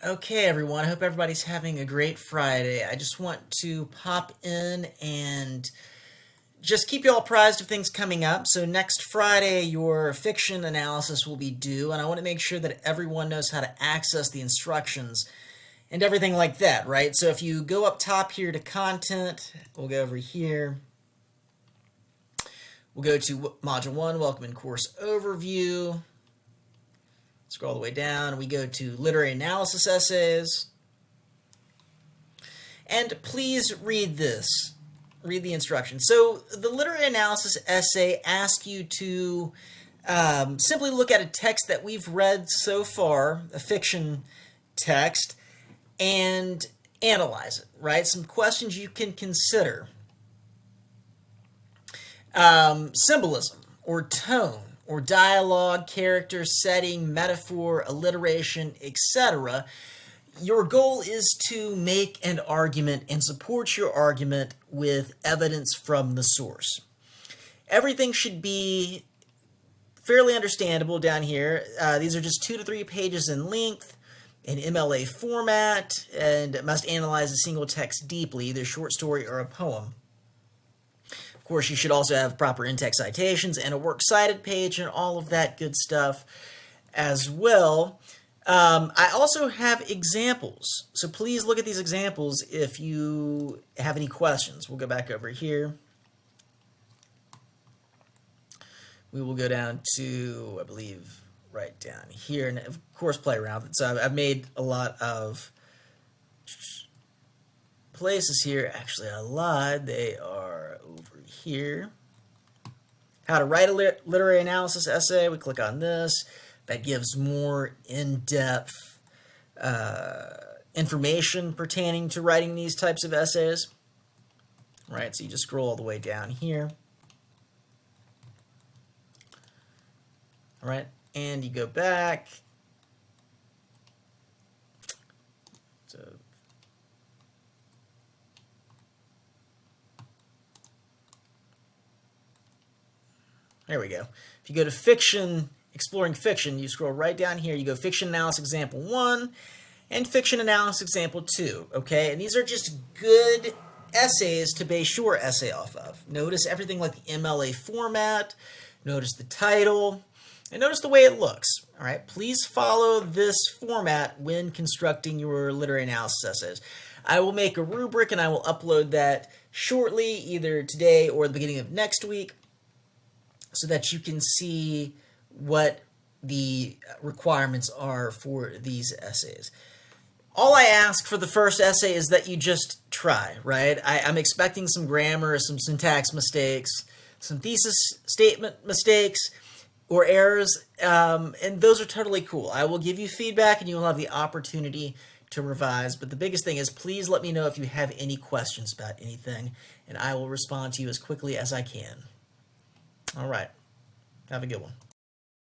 Okay, everyone. I hope everybody's having a great Friday. I just want to pop in and just keep you all apprised of things coming up. So, next Friday, your fiction analysis will be due, and I want to make sure that everyone knows how to access the instructions and everything like that, right? So, if you go up top here to content, we'll go over here. We'll go to Module 1, Welcome and Course Overview. Scroll all the way down, we go to Literary Analysis Essays. And please read this. Read the instructions. So the literary analysis essay asks you to simply look at a text that we've read so far, a fiction text, and analyze it, right? Some questions you can consider. Symbolism or tone or dialogue, character, setting, metaphor, alliteration, etc. Your goal is to make an argument and support your argument with evidence from the source. Everything should be fairly understandable down here. These are just 2 to 3 pages in length, in MLA format, and must analyze a single text deeply, either short story or a poem. Of course, you should also have proper in-text citations and a works cited page and all of that good stuff as well. I also have examples, so please look at these examples if you have any questions. We'll go back over here. We will go down to, I believe, right down here, and of course play around with it. So I've made a lot of places here. Actually, I lied. They are over here. How to write a literary analysis essay. We click on this. That gives more in-depth information pertaining to writing these types of essays. Right, so you just scroll all the way down here. All right, and you go back. So there we go. If you go to fiction, exploring fiction, you scroll right down here, you go fiction analysis example 1 and fiction analysis example 2, okay? And these are just good essays to base your essay off of. Notice everything like the MLA format, notice the title, and notice the way it looks, all right? Please follow this format when constructing your literary analysis essays. I will make a rubric and I will upload that shortly, either today or the beginning of next week, so that you can see what the requirements are for these essays. All I ask for the first essay is that you just try, right? I'm expecting some grammar, some syntax mistakes, some thesis statement mistakes or errors, and those are totally cool. I will give you feedback and you will have the opportunity to revise, but the biggest thing is please let me know if you have any questions about anything, and I will respond to you as quickly as I can. All right. Have a good one.